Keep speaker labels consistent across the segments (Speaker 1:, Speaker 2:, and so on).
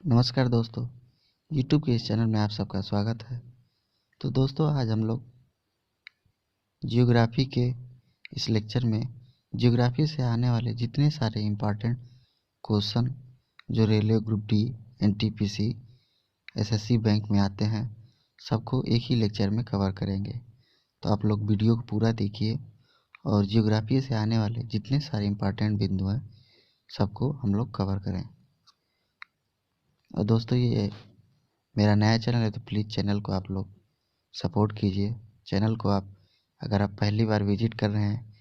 Speaker 1: नमस्कार दोस्तों, यूट्यूब के इस चैनल में आप सबका स्वागत है। तो दोस्तों, आज हम लोग जियोग्राफी के इस लेक्चर में जियोग्राफी से आने वाले जितने सारे इम्पॉर्टेंट क्वेश्चन जो railway group D, NTPC, SSC bank में आते हैं, सबको एक ही लेक्चर में कवर करेंगे। तो आप लोग वीडियो को पूरा देखिए और जियोग्राफी से आने वाले जितने सारे इम्पॉर्टेंट बिंदु हैं सबको हम लोग कवर करें। और दोस्तों, ये मेरा नया चैनल है तो प्लीज़ चैनल को आप लोग सपोर्ट कीजिए। चैनल को अगर आप पहली बार विजिट कर रहे हैं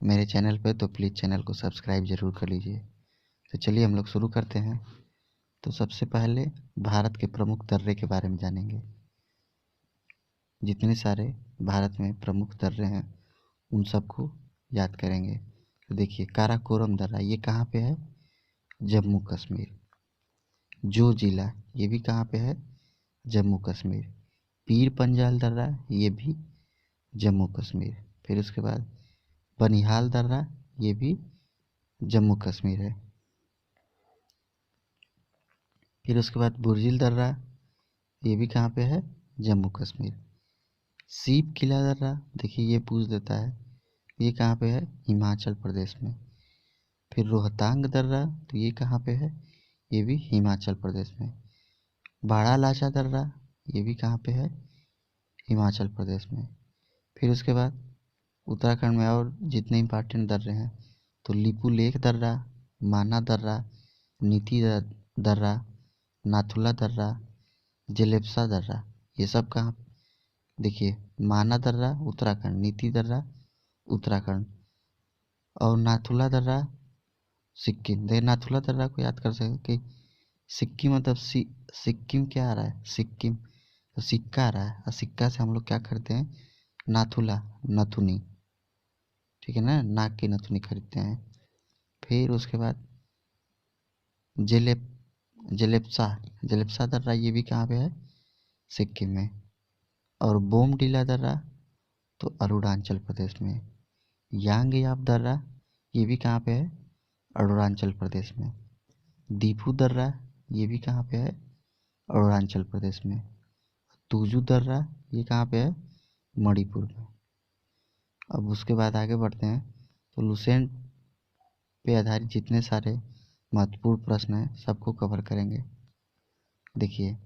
Speaker 1: मेरे चैनल पे तो प्लीज़ चैनल को सब्सक्राइब ज़रूर कर लीजिए। तो चलिए हम लोग शुरू करते हैं। तो सबसे पहले भारत के प्रमुख दर्रे के बारे में जानेंगे। जितने सारे भारत में प्रमुख दर्रे हैं उन सबको याद करेंगे। तो देखिए, काराकोरम दर्रा ये कहाँ पे है? जम्मू कश्मीर। जो जिला ये भी कहाँ पे है? जम्मू कश्मीर। पीर पंजाल दर्रा ये भी जम्मू कश्मीर। फिर उसके बाद बनिहाल दर्रा ये भी जम्मू कश्मीर है। फिर उसके बाद बुर्जिल दर्रा ये भी कहाँ पे है? जम्मू कश्मीर। सीप किला दर्रा देखिए ये पूछ देता है, ये कहाँ पे है? हिमाचल प्रदेश में। फिर रोहतांग दर्रा तो ये कहाँ पे है? ये भी हिमाचल प्रदेश में। बाड़ा लाचा दर्रा ये भी कहाँ पे है? हिमाचल प्रदेश में। फिर उसके बाद उत्तराखंड में और जितने इम्पॉर्टेंट दर्रे हैं तो लिपू लेक दर्रा, माना दर्रा, नीति दर्रा, नाथुला दर्रा, जलेप्सा दर्रा, ये सब कहाँ? देखिए, माना दर्रा उत्तराखंड, नीति दर्रा उत्तराखंड और नाथुला दर्रा सिक्किम। देखिए, नाथुला दर्रा को याद कर सकते कि सिक्किम मतलब सिक्किम क्या आ रहा है? सिक्किम तो सिक्का आ रहा है और सिक्का से हम लोग क्या करते हैं? नाथुला, नथुनी, ठीक है ना, नाक की नथुनी खरीदते हैं। फिर उसके बाद जलेप्सा दर्रा ये भी कहाँ पे है? सिक्किम में। और बोमडिला दर्रा तो अरुणाचल प्रदेश में। यांगयाप दर्रा ये भी कहाँ पे है? अरुणाचल प्रदेश में। दीफू दर्रा ये भी कहाँ पे है? अरुणाचल प्रदेश में। तुजू दर्रा ये कहाँ पे है? मणिपुर में। अब उसके बाद आगे बढ़ते हैं तो लुसेंट पे आधारित जितने सारे महत्वपूर्ण प्रश्न हैं सबको कवर करेंगे। देखिए,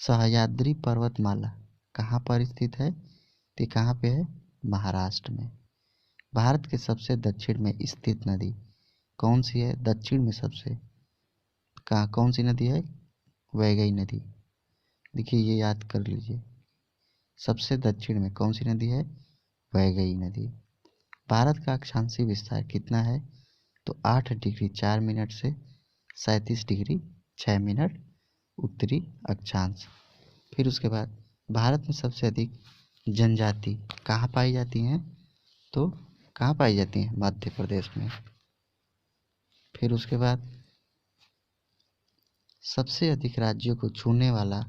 Speaker 1: सह्याद्री पर्वतमाला कहाँ पर स्थित है? तो कहाँ पे है? महाराष्ट्र में। भारत के सबसे दक्षिण में स्थित नदी कौन सी है? दक्षिण में सबसे कहाँ कौन सी नदी है? वैगई नदी। देखिए, ये याद कर लीजिए, सबसे दक्षिण में कौन सी नदी है? वैगई नदी। भारत का अक्षांशीय विस्तार कितना है? तो 8 डिग्री 4 मिनट से 37 डिग्री 6 मिनट उत्तरी अक्षांश। फिर उसके बाद भारत में सबसे अधिक जनजाति कहाँ पाई जाती हैं? तो कहाँ पाई जाती हैं? मध्य प्रदेश में। फिर उसके बाद सबसे अधिक राज्यों को छूने वाला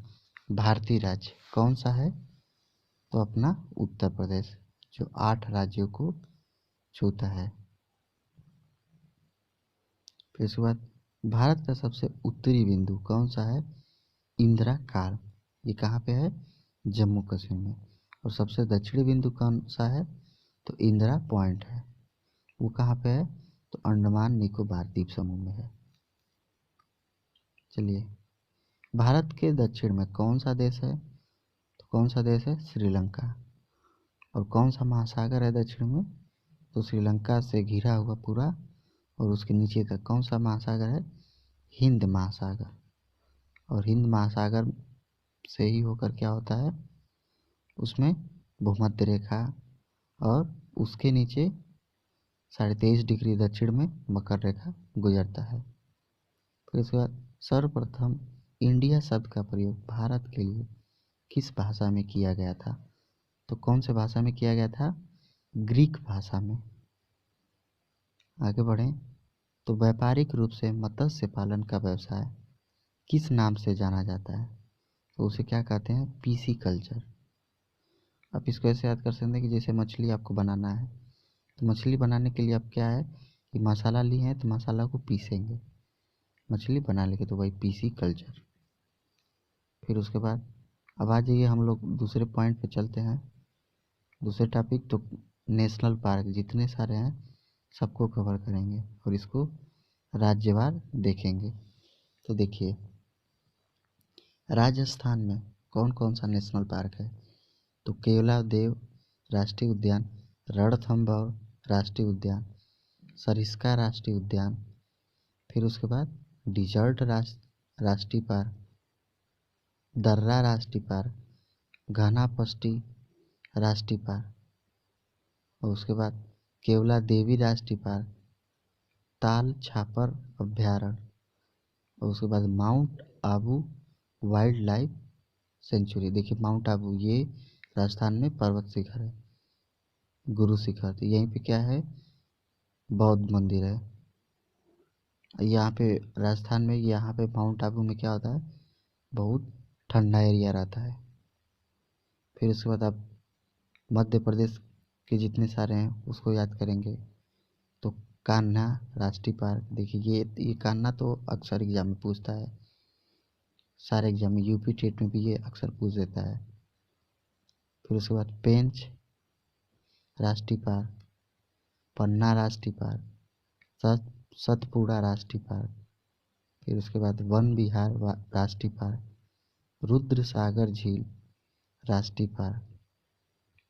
Speaker 1: भारतीय राज्य कौन सा है? तो अपना उत्तर प्रदेश, जो 8 राज्यों को छूता है। फिर उसके बाद भारत का सबसे उत्तरी बिंदु कौन सा है? इंदिरा कार, ये कहाँ पे है? जम्मू कश्मीर में। और सबसे दक्षिणी बिंदु कौन सा है? तो इंदिरा पॉइंट है, वो कहाँ पे है? तो अंडमान निकोबार द्वीप समूह में है। चलिए, भारत के दक्षिण में कौन सा देश है? तो कौन सा देश है? श्रीलंका। और कौन सा महासागर है दक्षिण में? तो श्रीलंका से घिरा हुआ पूरा और उसके नीचे का कौन सा महासागर है? हिंद महासागर। और हिंद महासागर से ही होकर क्या होता है? उसमें भूमध्य रेखा और उसके नीचे 23.5 डिग्री दक्षिण में मकर रेखा गुजरता है। फिर उसके बाद सर्वप्रथम इंडिया शब्द का प्रयोग भारत के लिए किस भाषा में किया गया था? तो कौन से भाषा में किया गया था? ग्रीक भाषा में। आगे बढ़ें तो व्यापारिक रूप से मत्स्य पालन का व्यवसाय किस नाम से जाना जाता है? तो उसे क्या कहते हैं? PC culture. आप इसको ऐसे याद कर सकते हैं कि जैसे मछली आपको बनाना है तो मछली बनाने के लिए आप क्या है कि मसाला लिए हैं तो मसाला को पीसेंगे। मछली बना लेंगे तो भाई पीसी कल्चर। फिर उसके बाद अब आ जाइए हम लोग दूसरे पॉइंट पे चलते हैं, दूसरे टॉपिक। तो नेशनल पार्क जितने सारे हैं सबको कवर करेंगे और इसको राज्यवार देखेंगे। तो देखिए राजस्थान में कौन कौन सा नेशनल पार्क है। तो केवलादेव राष्ट्रीय उद्यान, रणथंभौर राष्ट्रीय उद्यान, सरिस्का राष्ट्रीय उद्यान, फिर उसके बाद डिजर्ट राष्ट्रीय पार्क, दर्रा राष्ट्रीय पार्क, घनापष्टी राष्ट्रीय पार्क, और उसके बाद केवला देवी राष्ट्रीय पार्क, ताल छापर अभ्यारण्य, और उसके बाद mount Abu wild life sanctuary. देखिए माउंट आबू ये राजस्थान में पर्वत शिखर है, गुरु शिखर। तो यहीं पे क्या है, बौद्ध मंदिर है। यहाँ पे राजस्थान में, यहाँ पे माउंट आबू में क्या होता है, बहुत ठंडा एरिया रहता है। फिर उसके बाद आप मध्य प्रदेश के जितने सारे हैं उसको याद करेंगे। तो कान्हा राष्ट्रीय पार्क, देखिए ये कान्हा तो अक्सर एग्जाम में पूछता है, सारे एग्जाम में, यूपी टेट में भी ये अक्सर पूछ देता है। फिर उसके बाद पेंच राष्ट्रीय पार्क, पन्ना राष्ट्रीय पार्क, सतपुड़ा राष्ट्रीय पार्क, फिर उसके बाद वन विहार राष्ट्रीय पार्क, रुद्र सागर झील राष्ट्रीय पार्क,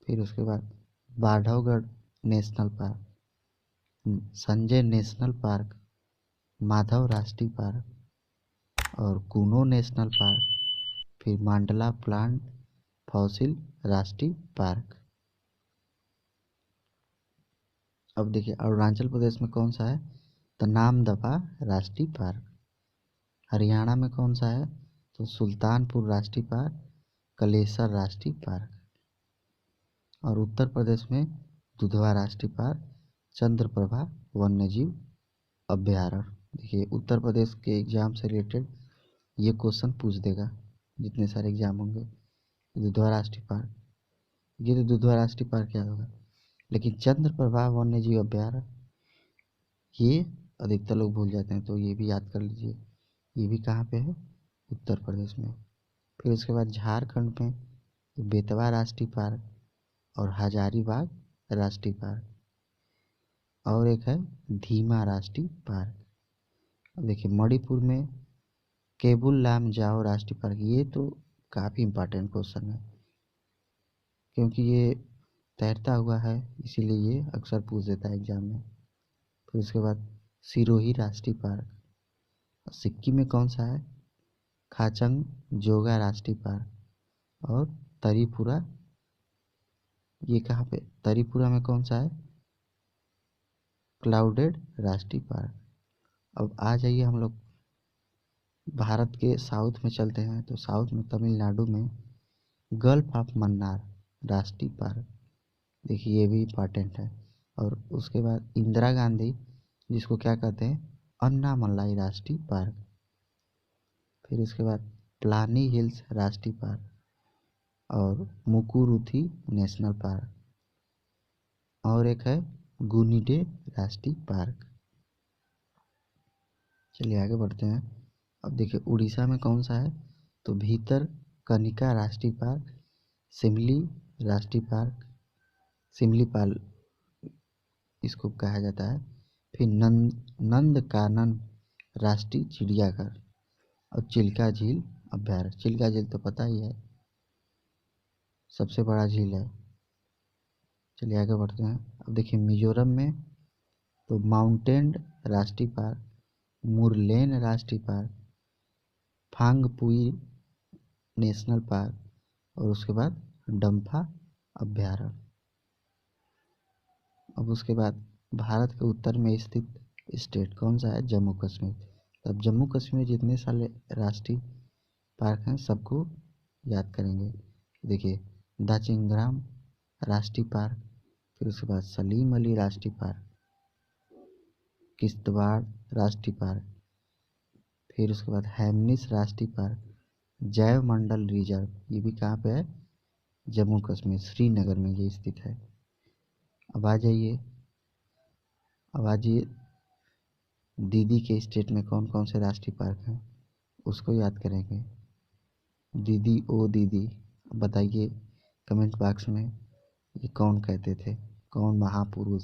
Speaker 1: फिर उसके बाद Bandhavgarh national park, Sanjay national park, Madhav राष्ट्रीय पार्क और कूनो नेशनल पार्क, फिर मांडला प्लांट फॉसिल राष्ट्रीय पार्क। अब देखिए अरुणाचल प्रदेश में कौन सा है, तो नामदफा राष्ट्रीय पार्क। हरियाणा में कौन सा है, तो सुल्तानपुर राष्ट्रीय पार्क, कलेसर राष्ट्रीय पार्क। और उत्तर प्रदेश में दुधवा राष्ट्रीय पार्क, चंद्रप्रभा वन्यजीव अभ्यारण्य। देखिए उत्तर प्रदेश के एग्जाम से रिलेटेड ये क्वेश्चन पूछ देगा, जितने सारे एग्जाम होंगे। दुधवा राष्ट्रीय पार्क, ये तो दुधवा राष्ट्रीय पार्क याद होगा, लेकिन चंद्रप्रभा वन्यजीव अभ्यारण्य ये अधिकतर लोग भूल जाते हैं, तो ये भी याद कर लीजिए। ये भी कहाँ पे है, उत्तर प्रदेश में। फिर उसके बाद झारखंड में बेतवा राष्ट्रीय पार्क और हजारीबाग राष्ट्रीय पार्क, और एक है धीमा राष्ट्रीय पार्क। अब देखिए मणिपुर में केबुल लामजाओ राष्ट्रीय पार्क, ये तो काफ़ी इम्पोर्टेंट क्वेश्चन है, क्योंकि ये तैरता हुआ है इसीलिए ये अक्सर पूछ देता है एग्जाम में। फिर उसके बाद सिरोही राष्ट्रीय पार्क। सिक्किम में कौन सा है, खाचंग जोगा राष्ट्रीय पार्क और तरीपुरा, ये कहाँ पे, तरीपुरा में कौन सा है, क्लाउडेड राष्ट्रीय पार्क। अब आ जाइए हम लोग भारत के साउथ में चलते हैं। तो साउथ में तमिलनाडु में गल्फ ऑफ मन्नार राष्ट्रीय पार्क, देखिए ये भी इम्पोर्टेंट है। और उसके बाद इंदिरा गांधी, जिसको क्या कहते हैं, अन्नामलाई राष्ट्रीय पार्क। फिर उसके बाद प्लानी हिल्स राष्ट्रीय पार्क और मुकुरुथी नेशनल पार्क, और एक है गुनिडे राष्ट्रीय पार्क। चलिए आगे बढ़ते हैं। अब देखिए उड़ीसा में कौन सा है, तो भीतर कनिका राष्ट्रीय पार्क, सिमली राष्ट्रीय पार्क, सिमलीपाल इसको कहा जाता है। फिर नंदकानन राष्ट्रीय चिड़ियाघर और चिल्का झील अभ्यारण्य। चिल्का झील तो पता ही है, सबसे बड़ा झील है। चलिए आगे बढ़ते हैं। अब देखिए मिजोरम में तो माउंटेन राष्ट्रीय पार्क, मुरलेन राष्ट्रीय पार्क, फांगपुई नेशनल पार्क और उसके बाद डम्फा अभ्यारण्य। अब उसके बाद भारत के उत्तर में स्थित स्टेट कौन सा है, जम्मू कश्मीर। तब जम्मू कश्मीर जितने सारे राष्ट्रीय पार्क हैं सबको याद करेंगे। देखिए दाचिंगराम राष्ट्रीय पार्क, फिर उसके बाद सलीम अली राष्ट्रीय पार्क, किश्तवाड़ राष्ट्रीय पार्क, फिर उसके बाद हैमनिस राष्ट्रीय पार्क, जैव मंडल रिजर्व, ये भी कहाँ पे है, जम्मू कश्मीर श्रीनगर में ये स्थित है। अब आ जाइए दीदी के स्टेट में कौन कौन से राष्ट्रीय पार्क हैं उसको याद करेंगे। दीदी ओ दीदी, बताइए कमेंट बॉक्स में ये कौन कहते थे, कौन महापुरुष,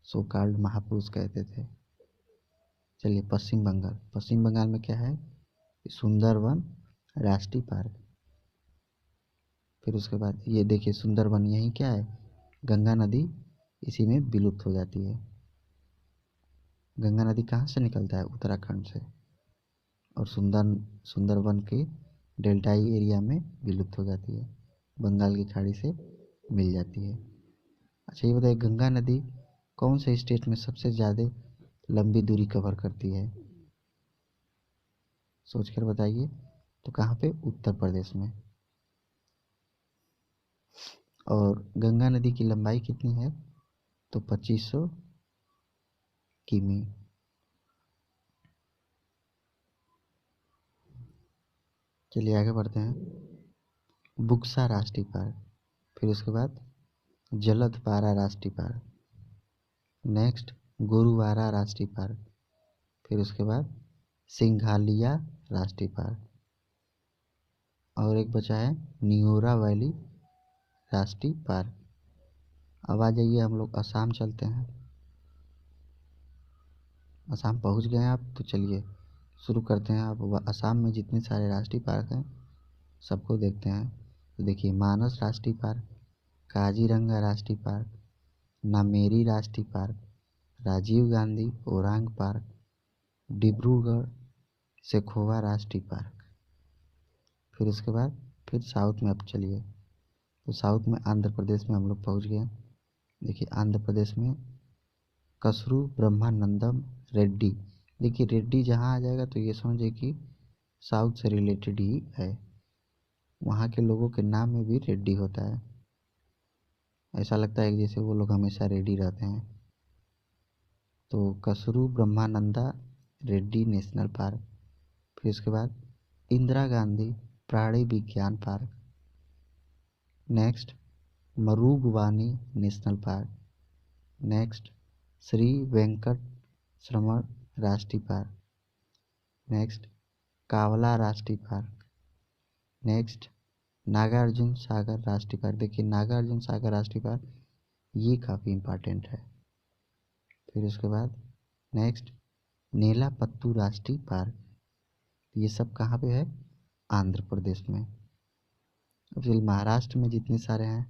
Speaker 1: सो कॉल्ड महापुरुष कहते थे। चलिए पश्चिम बंगाल में क्या है, सुंदरवन राष्ट्रीय पार्क। फिर उसके बाद ये देखिए सुंदरवन, यही क्या है, गंगा नदी इसी में विलुप्त हो जाती है। गंगा नदी कहाँ से निकलता है, उत्तराखंड से, और सुंदरवन के डेल्टाई एरिया में विलुप्त हो जाती है, बंगाल की खाड़ी से मिल जाती है। अच्छा ये बताइए गंगा नदी कौन से स्टेट में सबसे ज़्यादा लंबी दूरी कवर करती है, सोच कर बताइए। तो कहाँ पे, उत्तर प्रदेश में। और गंगा नदी की लंबाई कितनी है, तो 2500 किमी। चलिए आगे बढ़ते हैं। बुक्सा राष्ट्रीय पार्क, फिर उसके बाद जलदपारा राष्ट्रीय पार्क, नेक्स्ट गोरुवारा राष्ट्रीय पार्क, फिर उसके बाद सिंघालिया राष्ट्रीय पार्क, और एक बचा है नियोरा वैली राष्ट्रीय पार्क। अब आ जाइए हम लोग असम चलते हैं। असम पहुंच गए हैं आप, तो चलिए शुरू करते हैं। अब असम में जितने सारे राष्ट्रीय पार्क हैं सबको देखते हैं। तो देखिए मानस राष्ट्रीय पार्क, काजीरंगा राष्ट्रीय पार्क, नामेरी राष्ट्रीय पार्क, राजीव गांधी ओरांग पार्क, डिब्रूगढ़ सेखोवा राष्ट्रीय पार्क। फिर उसके बाद फिर साउथ में अब चलिए, तो साउथ में आंध्र प्रदेश में हम लोग पहुंच गए। देखिए आंध्र प्रदेश में कसरू ब्रह्मानंदम रेड्डी। देखिए रेड्डी जहाँ आ जाएगा तो ये समझिए कि साउथ से रिलेटेड ही है, वहाँ के लोगों के नाम में भी रेड्डी होता है, ऐसा लगता है कि जैसे वो लोग हमेशा रेडी रहते हैं। तो कसरू ब्रह्मानंदा रेड्डी नेशनल पार्क, फिर उसके बाद इंदिरा गांधी प्राणी विज्ञान park, next Mrugavani national park, next Shri Venkateswara राष्ट्रीय पार्क, नेक्स्ट कावला राष्ट्रीय पार्क, नेक्स्ट नागार्जुन सागर राष्ट्रीय पार्क। देखिए नागार्जुन सागर राष्ट्रीय पार्क ये काफ़ी इम्पोर्टेंट है। फिर उसके बाद नेक्स्ट नेलापत्तू राष्ट्रीय पार्क, ये सब कहाँ पे है, आंध्र प्रदेश में। अब चलिए महाराष्ट्र में जितने सारे हैं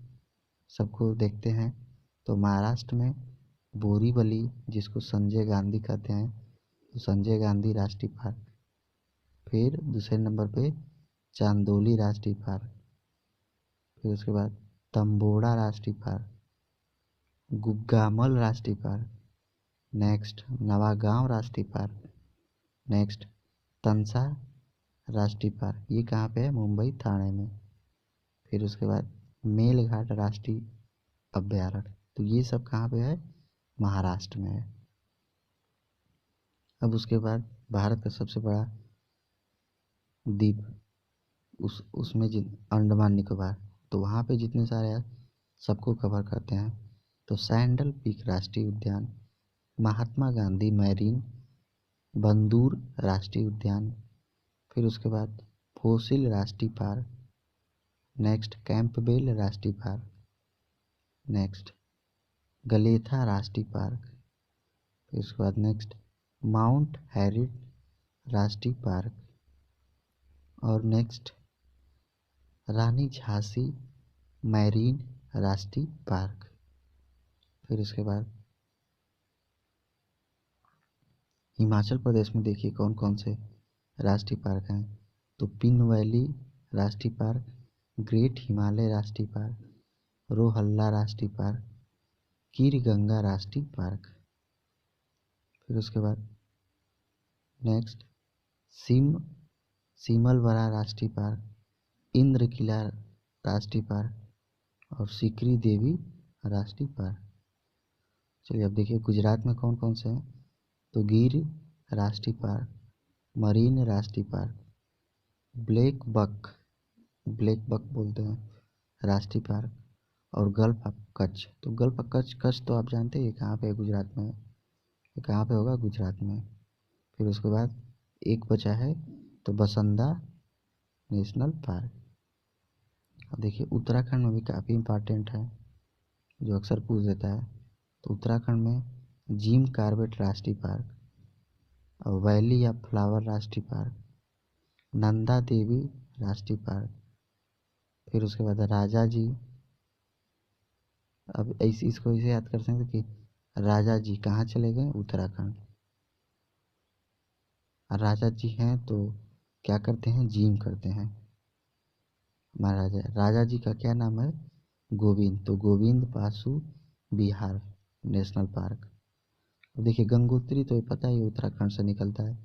Speaker 1: सबको देखते हैं। तो महाराष्ट्र में बोरीवली, जिसको संजय गांधी कहते हैं, तो संजय गांधी राष्ट्रीय पार्क। फिर दूसरे नंबर पे चांदोली राष्ट्रीय पार्क, फिर उसके बाद तंबोड़ा राष्ट्रीय पार्क, गुग्गामल राष्ट्रीय पार्क, नेक्स्ट नवागांव राष्ट्रीय पार्क, नेक्स्ट तंसा राष्ट्रीय पार्क, ये कहाँ पे है, मुंबई ठाणे में। फिर उसके बाद मेलघाट राष्ट्रीय अभ्यारण्य, तो ये सब कहाँ पे है, महाराष्ट्र में है। अब उसके बाद भारत का सबसे बड़ा द्वीप, उसमें अंडमान निकोबार, तो वहाँ पे जितने सारे हैं सबको कवर करते हैं। तो सैंडल पीक राष्ट्रीय उद्यान, महात्मा गांधी मैरीन बंदूर राष्ट्रीय उद्यान, फिर उसके बाद फोसिल राष्ट्रीय पार्क, नेक्स्ट कैंपबेल राष्ट्रीय पार्क, नेक्स्ट गलेथा राष्ट्रीय पार्क, फिर उसके बाद नेक्स्ट माउंट हैरिट राष्ट्रीय पार्क, और नेक्स्ट रानी झांसी मैरीन राष्ट्रीय पार्क। फिर उसके बाद हिमाचल प्रदेश में देखिए कौन कौन से राष्ट्रीय पार्क हैं। तो पिन वैली राष्ट्रीय पार्क, ग्रेट हिमालय राष्ट्रीय पार्क, रोहल्ला राष्ट्रीय पार्क, कीर गंगा राष्ट्रीय पार्क। फिर उसके बाद नेक्स्ट सिमलबरा राष्ट्रीय पार्क, इंद्र किला राष्ट्रीय पार्क, और सीकरी देवी राष्ट्रीय पार्क। चलिए अब देखिए गुजरात में कौन कौन से हैं। तो गिर राष्ट्रीय पार्क, मरीन राष्ट्रीय पार्क, ब्लैक बक बोलते हैं राष्ट्रीय पार्क, और गल्फ ऑफ कच्छ। तो गल्फ ऑफ कच्छ तो आप जानते हैं ये कहाँ पे है, गुजरात में है। ये कहाँ पे होगा, गुजरात में। फिर उसके बाद एक बचा है तो बसंदा नेशनल पार्क। अब देखिए उत्तराखंड में भी काफ़ी इम्पोर्टेंट है, जो अक्सर पूछ देता है। तो उत्तराखंड में जिम कॉर्बेट राष्ट्रीय पार्क और वैली ऑफ फ्लावर राष्ट्रीय पार्क, नंदा देवी राष्ट्रीय पार्क। फिर उसके बाद राजा जी, अब ऐसे इसको इसे याद कर सकते कि राजा जी कहाँ चले गए, उत्तराखंड। राजा जी हैं तो क्या करते हैं, जिम करते हैं महाराजा। राजा जी का क्या नाम है, गोविंद, तो गोविंद पासु बिहार नेशनल पार्क। देखिए गंगोत्री तो ये पता ही उत्तराखंड से निकलता है,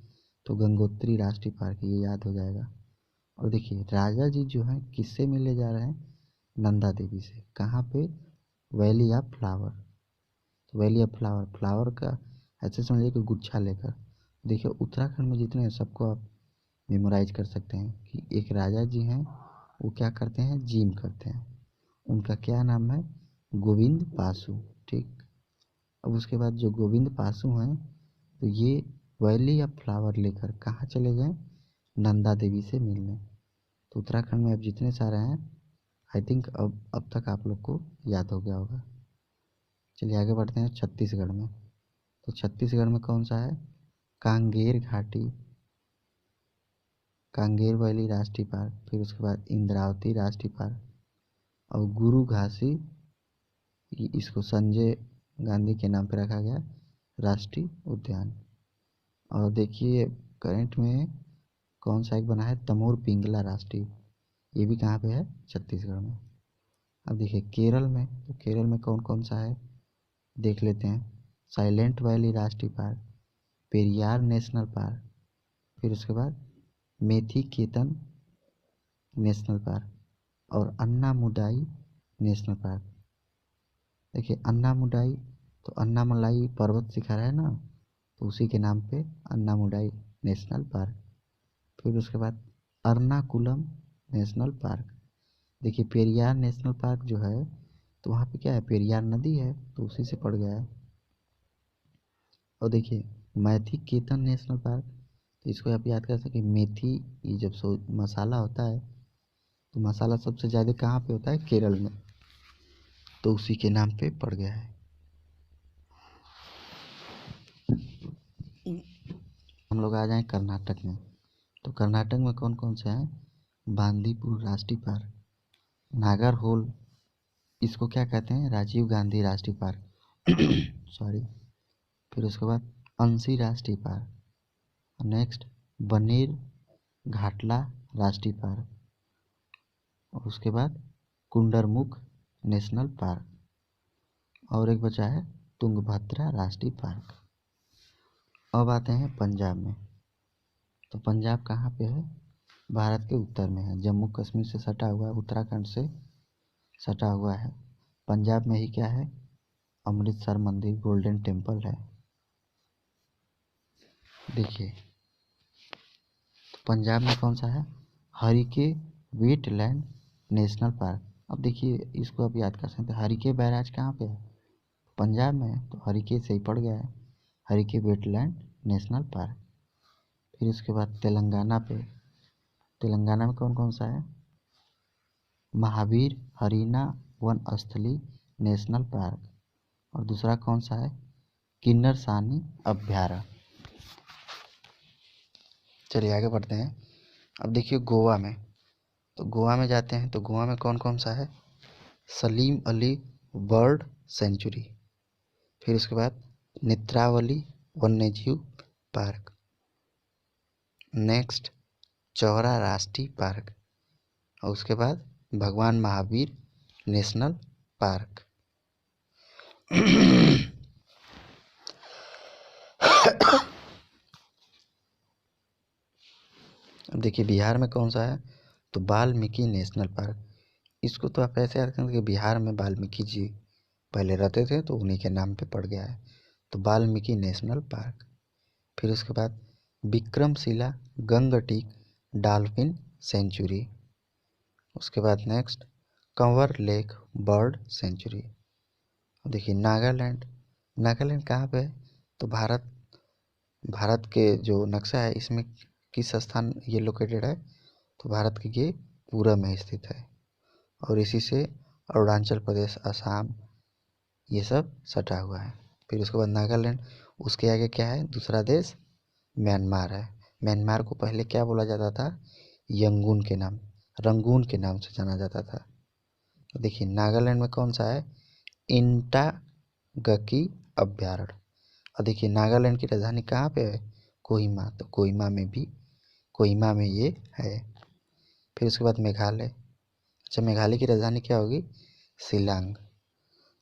Speaker 1: तो गंगोत्री राष्ट्रीय पार्क, ये याद हो जाएगा। और देखिए राजा जी जो हैं किससे मिले जा रहे हैं, नंदा देवी से। कहाँ पे, वैली ऑफ फ्लावर। तो वैली ऑफ फ्लावर, फ्लावर का ऐसे समझिए कि गुच्छा लेकर। देखिए उत्तराखंड में जितने हैं सबको आप मेमोराइज कर सकते हैं कि एक राजा जी हैं, वो क्या करते हैं, जिम करते हैं। उनका क्या नाम है, गोविंद पासु। ठीक। अब उसके बाद जो गोविंद पासु हैं, तो ये वैली ऑफ फ्लावर लेकर कहाँ चले गए, नंदा देवी से मिलने। तो उत्तराखंड में अब जितने सारे हैं, आई थिंक अब तक आप लोग को याद हो गया होगा। चलिए आगे बढ़ते हैं छत्तीसगढ़ में। तो छत्तीसगढ़ में कौन सा है, कांगेर घाटी, कांगेर वैली राष्ट्रीय पार्क। फिर उसके बाद इंद्रावती राष्ट्रीय पार्क और गुरु घासी, इसको संजय गांधी के नाम पर रखा गया राष्ट्रीय उद्यान। और देखिए करंट में कौन सा एक बना है, तमोर पिंगला राष्ट्रीय, ये भी कहाँ पे है, छत्तीसगढ़ में। अब देखिए केरल में, तो केरल में कौन कौन सा है देख लेते हैं। साइलेंट वैली राष्ट्रीय पार्क, पेरियार नेशनल पार्क, फिर उसके बाद मेथी केतन नेशनल पार्क और अन्नामुदाई नेशनल पार्क। देखिए अन्नामुदाई, तो अन्नामलाई पर्वत शिखर है ना, तो उसी के नाम पे अन्नामुदाई नेशनल पार्क। फिर उसके बाद एर्नाकुलम नेशनल पार्क। देखिए पेरियार नेशनल पार्क जो है, तो वहाँ पे क्या है, पेरियार नदी है, तो उसी से पड़ गया है। और देखिए मैथी केतन नेशनल पार्क, तो इसको आप याद कर सकें, मेथी, ये जब मसाला होता है, तो मसाला सबसे ज़्यादा कहाँ पे होता है, केरल में, तो उसी के नाम पे पड़ गया है। हम लोग आ जाएं कर्नाटक में। तो कर्नाटक में कौन कौन से हैं, बांदीपुर राष्ट्रीय पार्क, नागरहोल, इसको क्या कहते हैं, राजीव गांधी राष्ट्रीय पार्क सॉरी। फिर उसके बाद अंसी राष्ट्रीय पार्क, नेक्स्ट बनेर घाटला राष्ट्रीय पार्क, और उसके बाद कुंडरमुख नेशनल पार्क, और एक बचा है तुंगभद्रा राष्ट्रीय पार्क। अब आते हैं पंजाब में। तो पंजाब कहाँ पे है, भारत के उत्तर में है, जम्मू कश्मीर से सटा हुआ है, उत्तराखंड से सटा हुआ है। पंजाब में ही क्या है, अमृतसर मंदिर, गोल्डन टेम्पल है। देखिए तो पंजाब में कौन सा है, हरिके वेटलैंड नेशनल पार्क। अब देखिए इसको आप याद कर सकते हैं, हरिके बैराज कहाँ पे है, पंजाब में है, तो हरिके से ही पड़ गया है, हरिके वेटलैंड नेशनल पार्क। फिर उसके बाद तेलंगाना पे, तेलंगाना में कौन कौन सा है, महावीर हरीना वन स्थली नेशनल पार्क, और दूसरा कौन सा है, किन्नरसानी अभयारण्य। चलिए आगे बढ़ते हैं। अब देखिए गोवा में, तो गोवा में जाते हैं, तो गोवा में कौन कौन सा है, सलीम अली बर्ड सेंचुरी, फिर उसके बाद नेत्रावली वन्यजीव पार्क, नेक्स्ट चौरा राष्ट्रीय पार्क, और उसके बाद भगवान महावीर नेशनल पार्क। अब देखिए बिहार में कौन सा है, तो वाल्मीकि नेशनल पार्क। इसको तो आप ऐसे याद करेंगे कि बिहार में वाल्मीकि जी पहले रहते थे, तो उन्हीं के नाम पे पड़ गया है, तो वाल्मीकि नेशनल पार्क। फिर उसके बाद विक्रमशिला गंगटीक डॉल्फिन सेंचुरी, उसके बाद next Kanwar lake bird sanctuary. देखिए नागालैंड, नागालैंड कहाँ पे है, तो भारत भारत के जो नक्शा है इसमें किस स्थान ये लोकेटेड है, तो भारत के ये पूरब में स्थित है और इसी से अरुणाचल प्रदेश, असम ये सब सटा हुआ है। फिर उसके बाद नागालैंड, उसके आगे क्या है, दूसरा देश म्यांमार है। म्यांमार को पहले क्या बोला जाता था, यंगून के नाम, रंगून के नाम से जाना जाता था। तो देखिए नागालैंड में कौन सा है, इंटागकी अभ्यारण्य। और देखिए नागालैंड की राजधानी कहाँ पे है, कोहिमा, तो कोहिमा में ये है। फिर उसके बाद मेघालय, अच्छा मेघालय की राजधानी क्या होगी, शिलांग।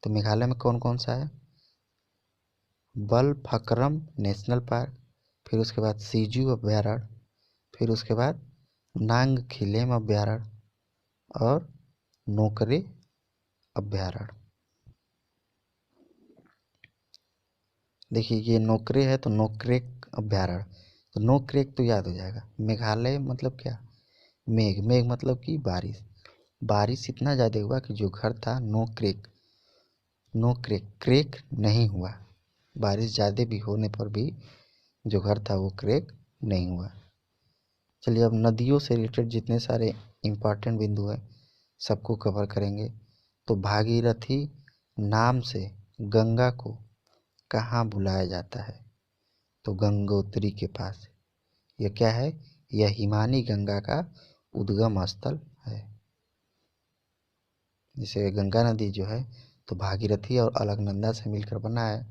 Speaker 1: तो मेघालय में कौन कौन सा है, बलफक्रम नेशनल पार्क, फिर उसके बाद सिजू अभ्यारण्य, फिर उसके बाद नांगखिलेम अभ्यारण्य और नोकरे अभ्यारण्य। देखिए ये नोकरे है तो नोक्रेक अभ्यारण्य, तो नोक्रेक तो याद हो जाएगा। मेघालय मतलब क्या, मेघ, मेघ मतलब कि बारिश, बारिश इतना ज़्यादा हुआ कि जो घर था नोक्रेक, नोक्रेक क्रेक नहीं हुआ, बारिश ज़्यादा भी होने पर भी जो घर था वो क्रेक नहीं हुआ। चलिए अब नदियों से रिलेटेड जितने सारे इम्पॉर्टेंट बिंदु हैं सबको कवर करेंगे। तो भागीरथी नाम से गंगा को कहाँ बुलाया जाता है, तो गंगोत्री के पास। यह क्या है, यह हिमानी गंगा का उद्गम स्थल है। जैसे गंगा नदी जो है तो भागीरथी और अलकनंदा से मिलकर बना है,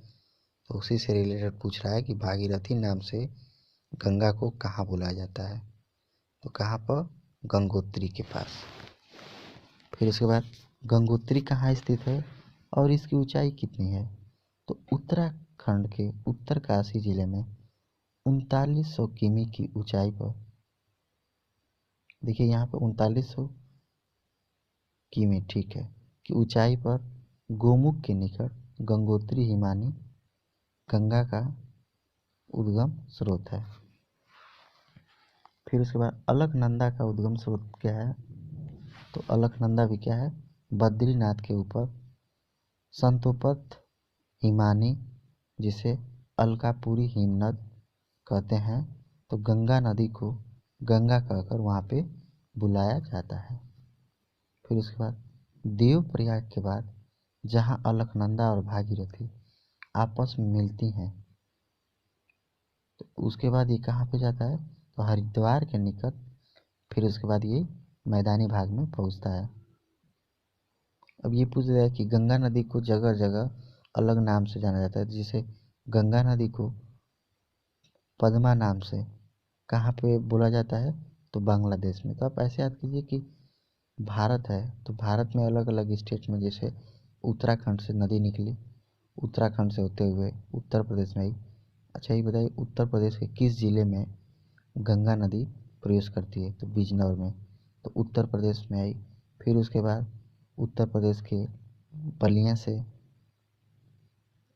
Speaker 1: तो उसी से रिलेटेड पूछ रहा है कि भागीरथी नाम से गंगा को कहाँ बुलाया जाता है, तो कहाँ पर, गंगोत्री के पास। फिर उसके बाद गंगोत्री कहाँ स्थित है और इसकी ऊंचाई कितनी है, तो उत्तराखंड के उत्तरकाशी जिले में 3900 किमी की ऊंचाई पर। देखिए यहाँ पे 3900 किमी, ठीक है, की ऊंचाई पर गोमुख के निकट गंगोत्री हिमानी गंगा का उद्गम स्रोत है। फिर उसके बाद अलकनंदा का उद्गम स्रोत क्या है, तो अलकनंदा भी क्या है, बद्रीनाथ के ऊपर संतोपत हिमानी, जिसे अलकापुरी हिमनद कहते हैं, तो गंगा नदी को गंगा कहकर वहाँ पे बुलाया जाता है। फिर उसके बाद देवप्रयाग के बाद जहाँ अलकनंदा और भागीरथी आपस में मिलती हैं, तो उसके बाद ये कहाँ पे जाता है, तो हरिद्वार के निकट। फिर उसके बाद ये मैदानी भाग में पहुँचता है। अब ये पूछ रहा है कि गंगा नदी को जगह जगह अलग नाम से जाना जाता है, जिसे गंगा नदी को पद्मा नाम से कहाँ पे बोला जाता है, तो बांग्लादेश में। तो आप ऐसे याद कीजिए कि भारत है तो भारत में अलग अलग स्टेट में, जैसे उत्तराखंड से नदी निकली, उत्तराखंड से होते हुए उत्तर प्रदेश में आई। अच्छा ये बताइए उत्तर प्रदेश के किस ज़िले में गंगा नदी प्रवेश करती है, तो बिजनौर में, तो उत्तर प्रदेश में आई। फिर उसके बाद उत्तर प्रदेश के बलिया से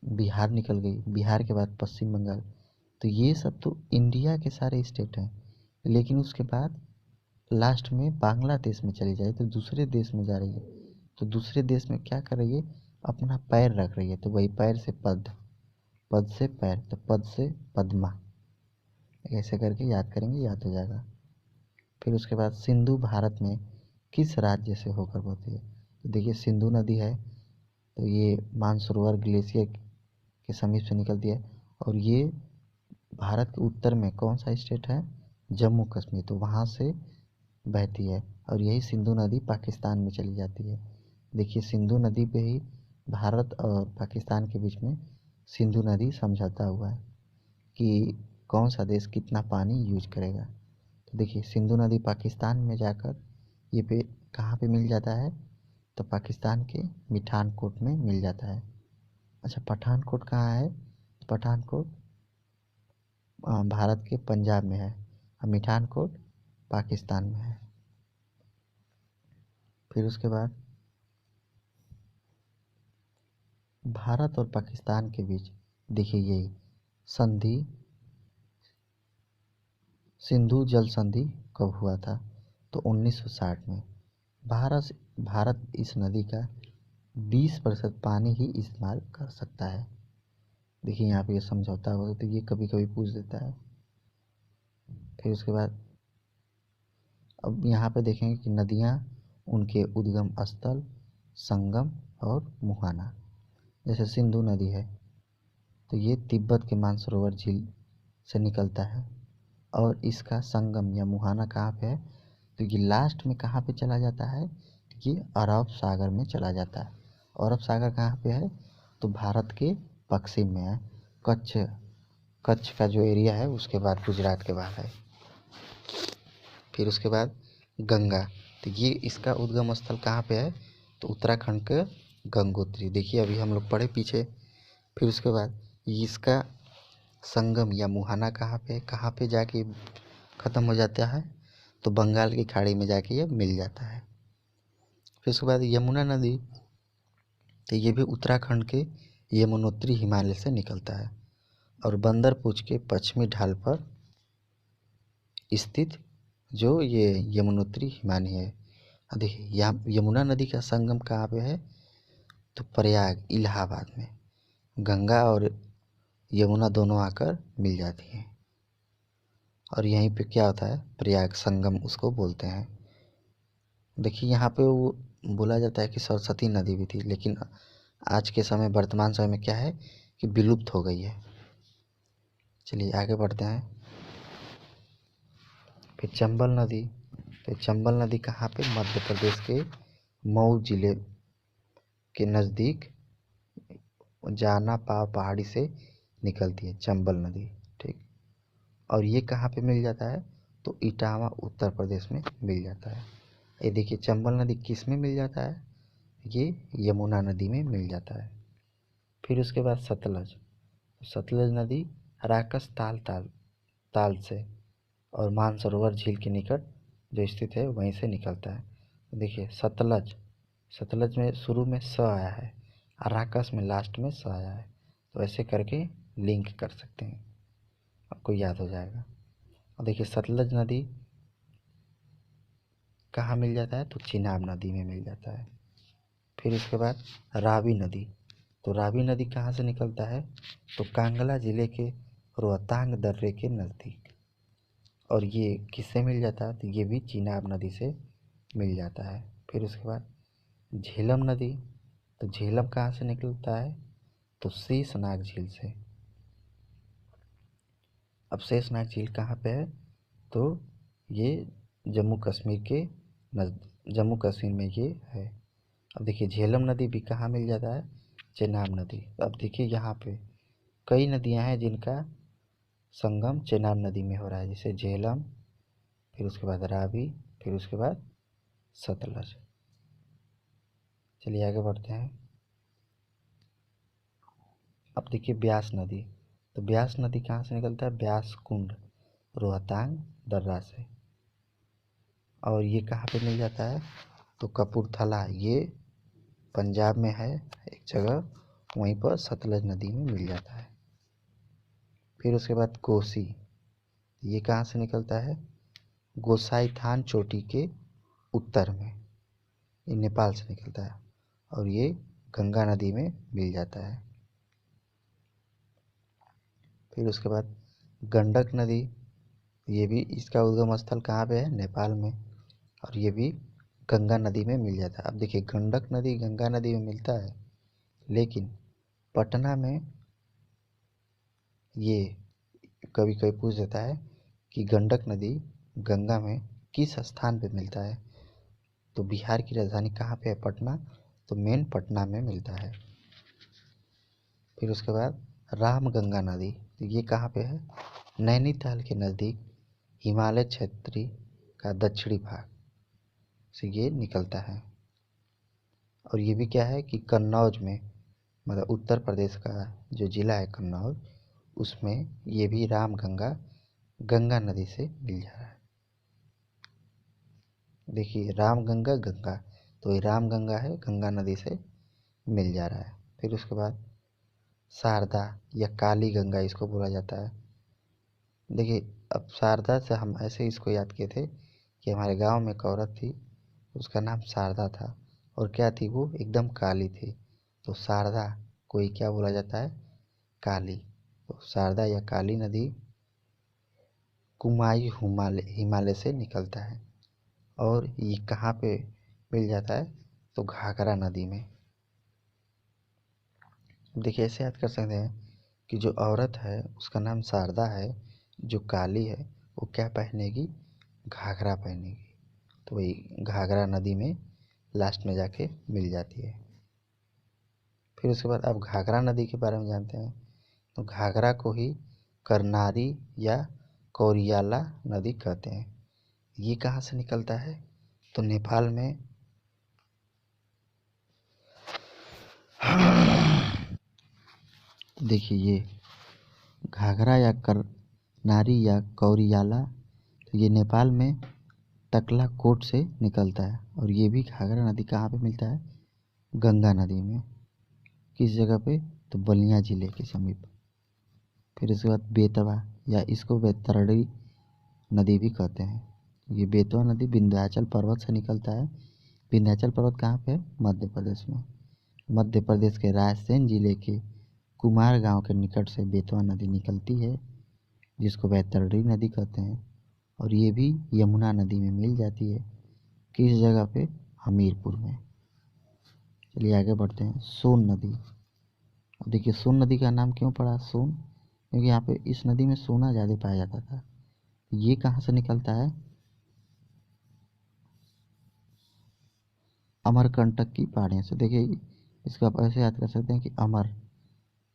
Speaker 1: बिहार निकल गई, बिहार के बाद पश्चिम बंगाल। तो ये सब तो इंडिया के सारे स्टेट हैं, लेकिन उसके बाद लास्ट में बांग्लादेश में चली जाए तो दूसरे देश में जा रही है, तो दूसरे देश में क्या कर रही है, अपना पैर रख रही है, तो वही पैर से पद, पद से पैर, तो पद से पद्मा, ऐसे करके याद करेंगे, याद हो जाएगा। फिर उसके बाद सिंधु भारत में किस राज्य से होकर बहती है, तो देखिए सिंधु नदी है तो ये मानसरोवर ग्लेशियर के समीप से निकलती है, और ये भारत के उत्तर में कौन सा स्टेट है, जम्मू कश्मीर, तो वहाँ से बहती है। और यही सिंधु नदी पाकिस्तान में चली जाती है। देखिए सिंधु नदी पे ही भारत और पाकिस्तान के बीच में सिंधु नदी समझौता हुआ है कि कौन सा देश कितना पानी यूज करेगा। तो देखिए सिंधु नदी पाकिस्तान में जाकर ये पे कहाँ पे मिल जाता है, तो पाकिस्तान के मिठानकोट में मिल जाता है। अच्छा पठानकोट कहाँ है, पठानकोट भारत के पंजाब में है और मिठानकोट पाकिस्तान में है। फिर उसके बाद भारत और पाकिस्तान के बीच देखिए यही संधि, सिंधु जल संधि कब हुआ था, तो 1960 में। भारत इस नदी का 20% पानी ही इस्तेमाल कर सकता है। देखिए यहाँ पे ये समझौता होगा, तो ये कभी कभी पूछ देता है। फिर उसके बाद अब यहाँ पे देखेंगे कि नदियाँ, उनके उद्गम स्थल, संगम और मुहाना। जैसे सिंधु नदी है तो ये तिब्बत के मानसरोवर झील से निकलता है, और इसका संगम या मुहाना कहाँ पे है, तो ये लास्ट में कहाँ पे चला जाता है, ये अरब सागर में चला जाता है। अरब सागर कहाँ पे है, तो भारत के पश्चिम में है, कच्छ का जो एरिया है उसके बाद गुजरात के बाद है। फिर उसके बाद गंगा, तो ये इसका उद्गम स्थल कहाँ पे है, तो उत्तराखंड के गंगोत्री। देखिए अभी हम लोग पढ़े पीछे। फिर उसके बाद इसका संगम या मुहाना कहाँ पे जाके ख़त्म हो जाता है, तो बंगाल की खाड़ी में जाके ये मिल जाता है। फिर उसके बाद यमुना नदी, तो ये भी उत्तराखंड के यमुनोत्री हिमालय से निकलता है, और बंदरपूछ के पश्चिमी ढाल पर स्थित जो ये यमुनोत्री हिमालय है। देखिए यहाँ यमुना नदी का संगम कहाँ पे है, तो प्रयाग इलाहाबाद में गंगा और यमुना दोनों आकर मिल जाती हैं, और यहीं पे क्या होता है, प्रयाग संगम उसको बोलते हैं। देखिए यहाँ पे वो बोला जाता है कि सरस्वती नदी भी थी, लेकिन आज के समय वर्तमान समय में क्या है कि विलुप्त हो गई है। चलिए आगे बढ़ते हैं। फिर चंबल नदी, तो चंबल नदी कहाँ पे, मध्य प्रदेश के मऊ जिले के नज़दीक जाना पाव पहाड़ी से निकलती है चंबल नदी, ठीक। और ये कहाँ पे मिल जाता है, तो इटावा उत्तर प्रदेश में मिल जाता है। ये देखिए चंबल नदी किस में मिल जाता है, ये यमुना नदी में मिल जाता है। फिर उसके बाद सतलज, सतलज नदी राकस ताल से और मानसरोवर झील के निकट जो स्थित है वहीं से निकलता है। देखिए सतलज में शुरू में स आया है, और राकस में लास्ट में स आया है, तो ऐसे करके लिंक कर सकते हैं, आपको याद हो जाएगा। और देखिए सतलज नदी कहाँ मिल जाता है, तो चिनाब नदी में मिल जाता है। फिर उसके बाद रावी नदी, तो रावी नदी कहाँ से निकलता है, तो कांगला जिले के रोहतांग दर्रे के नज़दीक, और ये किससे मिल जाता है, तो ये भी चिनाब नदी से मिल जाता है। फिर उसके बाद झेलम नदी, तो झेलम कहाँ से निकलता है, तो शेषनाग झील से। अब शेषनाग झील कहाँ पे है, तो ये जम्मू कश्मीर के जम्मू कश्मीर में ये है। अब देखिए झेलम नदी भी कहाँ मिल जाता है, चेनाब नदी। अब देखिए यहाँ पे कई नदियाँ हैं जिनका संगम चेनाब नदी में हो रहा है, जैसे झेलम, फिर उसके बाद रावी, फिर उसके बाद सतलज। चलिए आगे बढ़ते हैं। अब देखिए ब्यास नदी, तो ब्यास नदी कहाँ से निकलता है, ब्यास कुंड रोहतांग दर्रा से, और ये कहाँ पे मिल जाता है, तो कपूरथला, ये पंजाब में है एक जगह, वहीं पर सतलज नदी में मिल जाता है। फिर उसके बाद कोसी, ये कहाँ से निकलता है, गोसाईथान चोटी के उत्तर में, ये नेपाल से निकलता है, और ये गंगा नदी में मिल जाता है। फिर उसके बाद गंडक नदी, ये भी इसका उद्गम स्थल कहाँ पे है, नेपाल में, और ये भी गंगा नदी में मिल जाता है। अब देखिए गंडक नदी गंगा नदी में मिलता है, लेकिन पटना में ये कभी कभी पूछ देता है कि गंडक नदी गंगा में किस स्थान पे मिलता है, तो बिहार की राजधानी कहाँ पे है, पटना, तो मेन पटना में मिलता है। फिर उसके बाद रामगंगा नदी, तो ये कहाँ पे है, नैनीताल के नज़दीक हिमालय क्षेत्र का दक्षिणी भाग से ये निकलता है, और ये भी क्या है कि कन्नौज में, मतलब उत्तर प्रदेश का जो ज़िला है कन्नौज, उसमें ये भी रामगंगा गंगा नदी से मिल जा रहा है। देखिए रामगंगा गंगा, तो ये रामगंगा है, गंगा नदी से मिल जा रहा है। फिर उसके बाद शारदा या काली गंगा इसको बोला जाता है। देखिए अब शारदा से हम ऐसे इसको याद किए थे कि हमारे गांव में एक औरत थी, उसका नाम शारदा था, और क्या थी वो, एकदम काली थी, तो शारदा को ही क्या बोला जाता है, काली। तो शारदा या काली नदी कुमायूं हिमालय से निकलता है। और ये कहाँ पे मिल जाता है? तो घाघरा नदी में। देखिए ऐसे याद कर सकते हैं कि जो औरत है उसका नाम शारदा है, जो काली है वो क्या पहनेगी? घाघरा पहनेगी। तो वही घाघरा नदी में लास्ट में जाके मिल जाती है। फिर उसके बाद अब घाघरा नदी के बारे में जानते हैं। तो घाघरा को ही करनारी या कोरियाला नदी कहते हैं। ये कहाँ से निकलता है? तो नेपाल में। देखिए ये घाघरा या करनारी या कोरियाला, तो ये नेपाल में तकलाकोट से निकलता है। और ये भी घाघरा नदी कहाँ पे मिलता है? गंगा नदी में। किस जगह पे? तो बलिया जिले के समीप। फिर इसके बाद बेतवा या इसको बैतरणी नदी भी कहते हैं। ये बेतवा नदी विंध्याचल पर्वत से निकलता है। विंध्याचल पर्वत कहाँ पे है? मध्य प्रदेश में। मध्य प्रदेश के रायसेन जिले के कुमार गांव के निकट से बेतवा नदी निकलती है, जिसको बैतरणी नदी कहते हैं। और ये भी यमुना नदी में मिल जाती है। किस जगह पे? हमीरपुर में। चलिए आगे बढ़ते हैं। सोन नदी। अब देखिए सोन नदी का नाम क्यों पड़ा सोन? क्योंकि यहाँ पे इस नदी में सोना ज़्यादा पाया जाता था। ये कहाँ से निकलता है? अमरकंटक की पहाड़ियों से। देखिए इसको आप ऐसे याद कर सकते हैं कि अमर,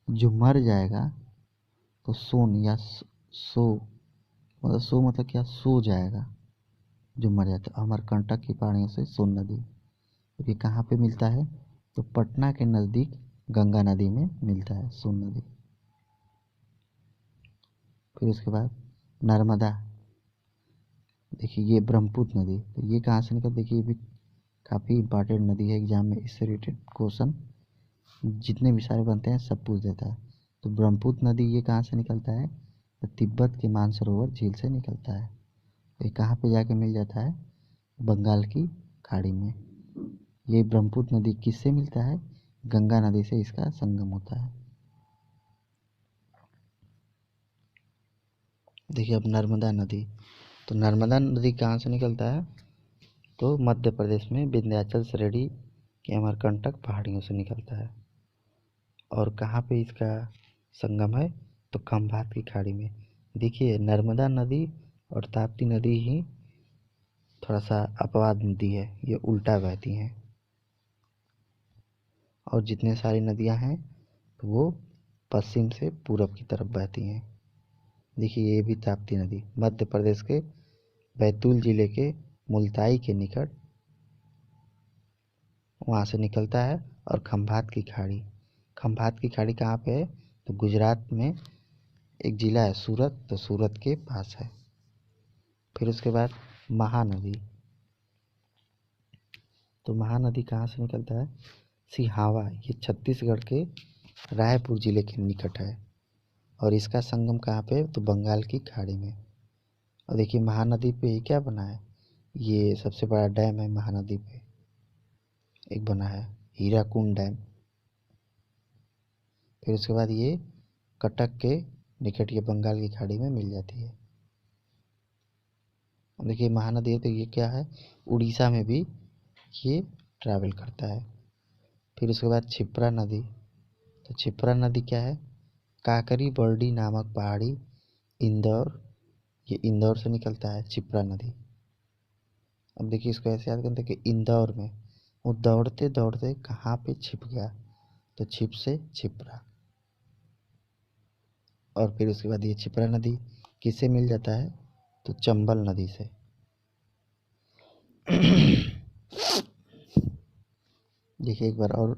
Speaker 1: जो मर जाएगा, तो सोन या सो, मतलब सो मतलब क्या? सो जाएगा जो मर जाता है। अमरकंटक की पहाड़ियों से सोन नदी। ये कहाँ पे मिलता है? तो पटना के नज़दीक गंगा नदी में मिलता है सोन नदी। फिर उसके बाद नर्मदा। देखिए ये ब्रह्मपुत्र नदी, तो ये कहाँ से निकल? देखिए ये भी काफ़ी इंपॉर्टेंट नदी है। एग्जाम में इससे रिलेटेड क्वेश्चन जितने भी सारे बनते हैं सब पूछ देता है। तो ब्रह्मपुत्र नदी ये कहाँ से निकलता है? तो तिब्बत के मानसरोवर झील से निकलता है। ये कहाँ पे जाके मिल जाता है? बंगाल की खाड़ी में। ये ब्रह्मपुत्र नदी किससे मिलता है? गंगा नदी से इसका संगम होता है। देखिए अब नर्मदा नदी। तो नर्मदा नदी कहाँ से निकलता है? तो मध्य प्रदेश में विंध्याचल श्रेणी के अमरकंटक पहाड़ियों से निकलता है। और कहाँ पे इसका संगम है? तो खंभात की खाड़ी में। देखिए नर्मदा नदी और ताप्ती नदी ही थोड़ा सा अपवाद नदी है, ये उल्टा बहती हैं। और जितने सारी नदियाँ हैं तो वो पश्चिम से पूरब की तरफ बहती हैं। देखिए ये भी ताप्ती नदी मध्य प्रदेश के बैतूल जिले के मुल्ताई के निकट वहाँ से निकलता है। और खंभात की खाड़ी, खंभात की खाड़ी कहाँ पे है? तो गुजरात में एक ज़िला है सूरत, तो सूरत के पास है। फिर उसके बाद महानदी। तो महानदी कहाँ से निकलता है? सिहावा, ये छत्तीसगढ़ के रायपुर जिले के निकट है। और इसका संगम कहाँ पे? तो बंगाल की खाड़ी में। और देखिए महानदी पे ये क्या बना है? ये सबसे बड़ा डैम है महानदी पे एक बना है, हीराकुंड डैम। फिर उसके बाद ये कटक के निकट ये बंगाल की खाड़ी में मिल जाती है। देखिए महानदी है तो ये क्या है? उड़ीसा में भी ये ट्रैवल करता है। फिर उसके बाद क्षिप्रा नदी। तो क्षिप्रा नदी क्या है? काकरी बर्डी नामक पहाड़ी इंदौर, ये इंदौर से निकलता है क्षिप्रा नदी। अब देखिए इसको ऐसे याद करते हैं कि इंदौर में वो दौड़ते दौड़ते कहाँ पे छिप गया? तो छिप से क्षिप्रा। और फिर उसके बाद ये क्षिप्रा नदी किससे मिल जाता है? तो चंबल नदी से। देखिए एक बार और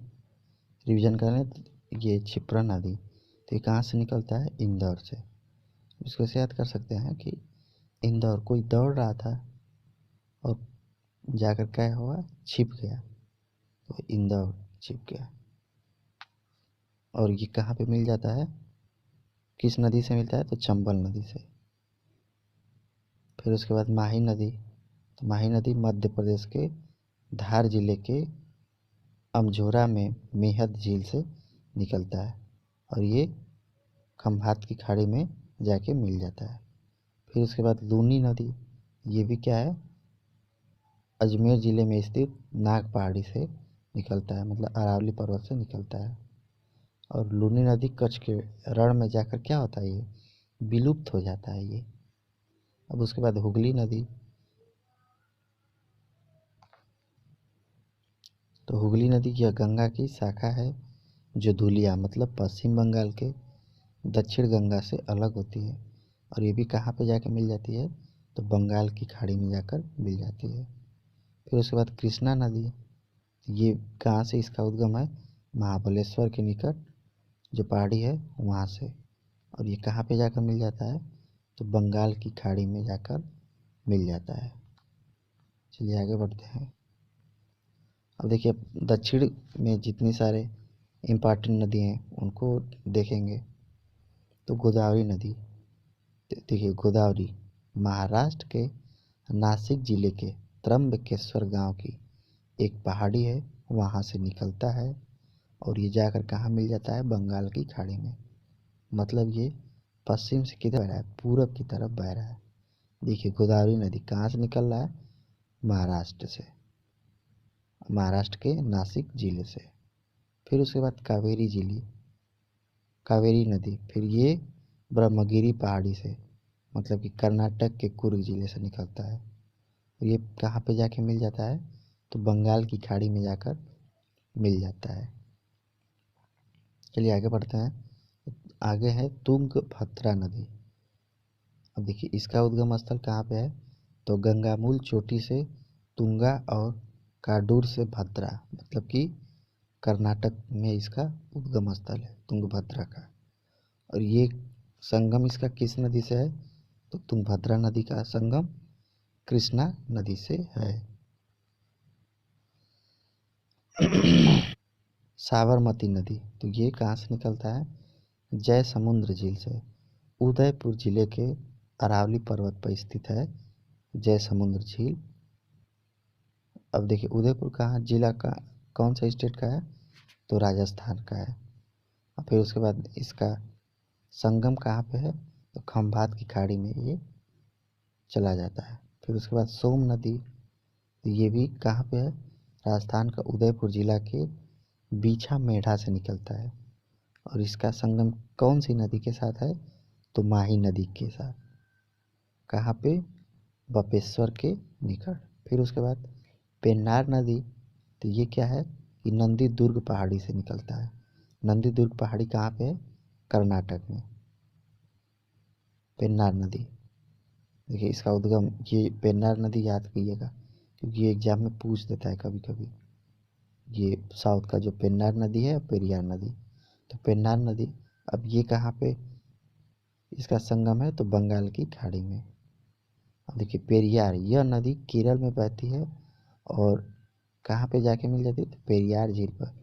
Speaker 1: रिवीजन करें तो ये क्षिप्रा नदी तो ये कहाँ से निकलता है? इंदौर से। इसको ऐसे याद कर सकते हैं कि इंदौर कोई दौड़ रहा था और जाकर क्या हुआ? छिप गया, तो इंदौर छिप गया। और ये कहाँ पे मिल जाता है? किस नदी से मिलता है? तो चंबल नदी से। फिर उसके बाद माही नदी। तो माही नदी मध्य प्रदेश के धार जिले के अमझोरा में मेहद झील से निकलता है। और ये खंभात की खाड़ी में जाके मिल जाता है। फिर उसके बाद लूनी नदी, ये भी क्या है, अजमेर ज़िले में स्थित नाग पहाड़ी से निकलता है, मतलब अरावली पर्वत से निकलता है। और लूनी नदी कच्छ के रण में जाकर क्या होता है, ये विलुप्त हो जाता है ये। अब उसके बाद हुगली नदी, तो हुगली नदी यह गंगा की शाखा है जो धुलिया मतलब पश्चिम बंगाल के दक्षिण गंगा से अलग होती है। और ये भी कहाँ पे जाके मिल जाती है, तो बंगाल की खाड़ी में जाकर मिल जाती है। फिर उसके बाद कृष्णा नदी, ये कहाँ से इसका उद्गम है, महाबलेश्वर के निकट जो पहाड़ी है वहाँ से। और ये कहाँ पे जाकर मिल जाता है, तो बंगाल की खाड़ी में जाकर मिल जाता है। चलिए आगे बढ़ते हैं। अब देखिए दक्षिण में जितनी सारे इम्पॉर्टेंट नदी हैं उनको देखेंगे। तो गोदावरी नदी, देखिए गोदावरी महाराष्ट्र के नासिक जिले के त्र्यंबकेश्वर गांव की एक पहाड़ी है, वहाँ से निकलता है और ये जाकर कहाँ मिल जाता है, बंगाल की खाड़ी में। मतलब ये पश्चिम से किधर बह रहा है, पूरब की तरफ बह रहा है। देखिए गोदावरी नदी कहाँ से निकल रहा है, महाराष्ट्र से, महाराष्ट्र के नासिक जिले से। फिर उसके बाद कावेरी नदी, फिर ये ब्रह्मगिरी पहाड़ी से, मतलब कि कर्नाटक के कुर्ग जिले से निकलता है। ये कहाँ पे जाके मिल जाता है, तो बंगाल की खाड़ी में जाकर मिल जाता है। चलिए आगे बढ़ते हैं। आगे है तुंगभद्रा नदी। अब देखिए इसका उद्गम स्थल कहाँ पे है, तो गंगामूल चोटी से तुंगा और काडूर से भद्रा, मतलब कि कर्नाटक में इसका उद्गम स्थल है तुंगभद्रा का। और ये संगम इसका किस नदी से है, तो तुंगभद्रा नदी का संगम कृष्णा नदी से है। साबरमती नदी, तो ये कहाँ से निकलता है, जय समुद्र झील से। उदयपुर जिले के अरावली पर्वत पर स्थित है जय समुद्र झील। अब देखिए उदयपुर कहाँ जिला का, कौन सा स्टेट का है, तो राजस्थान का है। और फिर उसके बाद इसका संगम कहाँ पे है, तो खंभात की खाड़ी में ये चला जाता है। फिर उसके बाद सोम नदी, तो ये भी कहाँ पे है, राजस्थान का उदयपुर जिला के बीछा मेढ़ा से निकलता है। और इसका संगम कौन सी नदी के साथ है, तो माही नदी के साथ। कहाँ पे, बपेश्वर के निकट। फिर उसके बाद पेन्नार नदी, तो ये क्या है कि नंदी दुर्ग पहाड़ी से निकलता है। नंदी दुर्ग पहाड़ी कहाँ पे है, कर्नाटक में। पेन्नार नदी, देखिए इसका उद्गम, ये पेन्नार नदी याद कीजिएगा क्योंकि ये एग्जाम में पूछ देता है कभी कभी। ये साउथ का जो पेन्नार नदी है, पेरियार नदी। तो पेन्नार नदी, अब ये कहाँ पे इसका संगम है, तो बंगाल की खाड़ी में। अब देखिए पेरियार, यह नदी केरल में बहती है और कहाँ पे जाके मिल जाती है, तो पेरियार झील पर।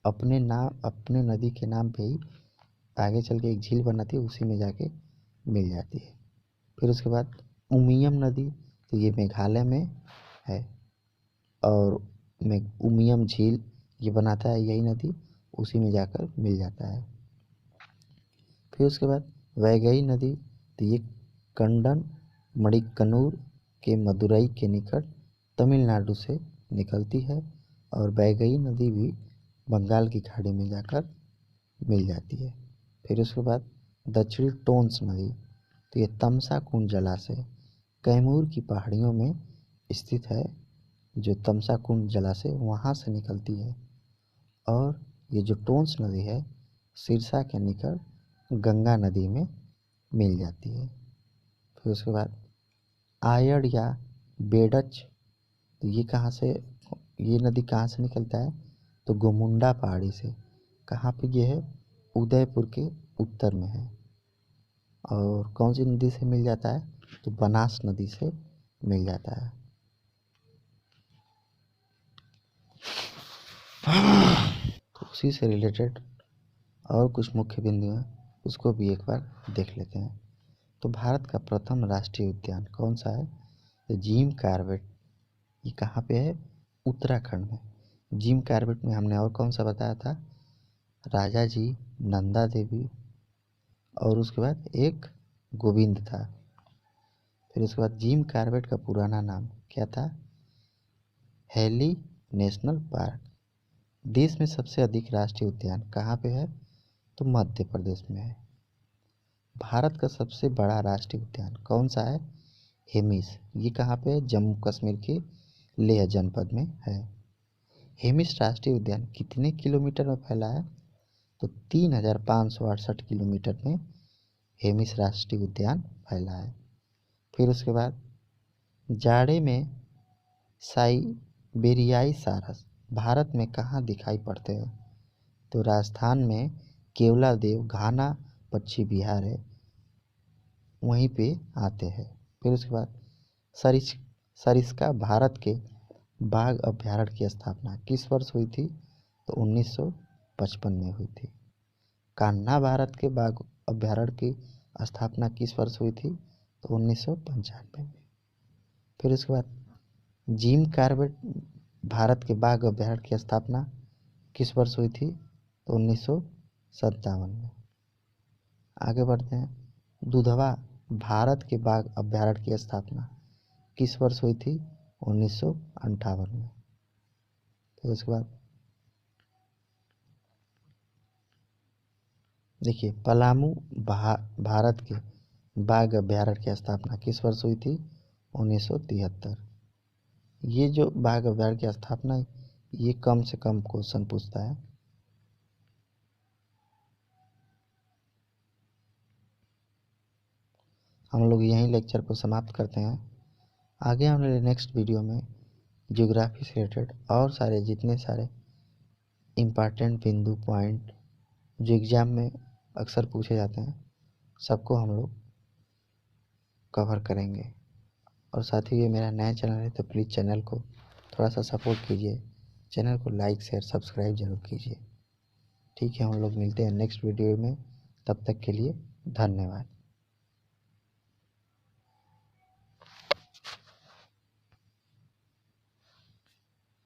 Speaker 1: अपने नाम, अपने नदी के नाम पे ही आगे चल के एक झील बनाती है, उसी में जाके मिल जाती है। फिर उसके बाद उमियम नदी, तो ये मेघालय में है और उमियम झील ये बनाता है यही नदी, उसी में जाकर मिल जाता है। फिर उसके बाद वैगई नदी, तो ये कंडन मणिकन्नूर के मदुरई के निकट तमिलनाडु से निकलती है। और वैगई नदी भी बंगाल की खाड़ी में जाकर मिल जाती है। फिर उसके बाद दक्षिणी टोंस नदी, तो ये तमसा कुंड जलाशय कैमूर की पहाड़ियों में स्थित है, जो तमसा कुंड जलाशय वहाँ से निकलती है। और ये जो टोंस नदी है सिरसा के निकट गंगा नदी में मिल जाती है। फिर उसके बाद आयड़ या बेडच, तो ये कहाँ से, ये नदी कहाँ से निकलता है, तो गोमुंडा पहाड़ी से। कहाँ पे ये है, उदयपुर के उत्तर में है। और कौन सी नदी से मिल जाता है, तो बनास नदी से मिल जाता है। तो उसी से रिलेटेड और कुछ मुख्य बिंदु हैं, उसको भी एक बार देख लेते हैं। तो भारत का प्रथम राष्ट्रीय उद्यान कौन सा है, तो जिम कॉर्बेट। ये कहाँ पे है, उत्तराखंड में। जिम कॉर्बेट में हमने और कौन सा बताया था, राजा जी, नंदा देवी और उसके बाद एक गोविंद था। फिर उसके बाद जिम कॉर्बेट का पुराना नाम क्या था? Heli national park. देश में सबसे अधिक राष्ट्रीय उद्यान कहाँ पे है? तो मध्य प्रदेश में है। भारत का सबसे बड़ा राष्ट्रीय उद्यान कौन सा है? हेमिस। ये कहाँ पे है? जम्मू कश्मीर के लेह जनपद में है। हेमिस राष्ट्रीय उद्यान कितने किलोमीटर में फैला है? तो 3568 किलोमीटर में हेमिस राष्ट्रीय उद्यान फैला है। फिर उसके बाद जाड़े में साइबेरियाई सारस भारत में कहाँ दिखाई पड़ते हैं? तो राजस्थान में केवलादेव घाना पक्षी विहार है, वहीं पे आते हैं। फिर उसके बाद सरिस सरिस्का भारत के बाघ अभयारण्य की स्थापना किस वर्ष हुई थी? तो 1955 में हुई थी। कान्हा भारत के बाघ अभयारण्य की स्थापना किस वर्ष हुई थी? तो 1995 में। फिर उसके बाद जिम कॉर्बेट भारत के बाघ अभयारण्य की स्थापना किस वर्ष हुई थी? तो 1957 में। आगे बढ़ते हैं। दुधवा भारत के बाघ अभयारण्य की स्थापना किस वर्ष हुई थी? 1958 में। फिर उसके बाद देखिए पलामू भारत के बाघ अभयारण्य की स्थापना किस वर्ष हुई थी? 1973। ये जो बाघ अभयारण्य की स्थापना है, ये कम से कम क्वेश्चन पूछता है। हम लोग यहीं लेक्चर को समाप्त करते हैं। आगे हम लोग नेक्स्ट वीडियो में ज्योग्राफी से रिलेटेड और सारे जितने सारे इम्पॉर्टेंट बिंदु पॉइंट जो एग्ज़ाम में अक्सर पूछे जाते हैं, सबको हम लोग कवर करेंगे। और साथ ही ये मेरा नया चैनल है तो प्लीज़ चैनल को थोड़ा सा सपोर्ट कीजिए, चैनल को लाइक शेयर सब्सक्राइब जरूर कीजिए। ठीक है, हम लोग मिलते हैं नेक्स्ट वीडियो में। तब तक के लिए धन्यवाद।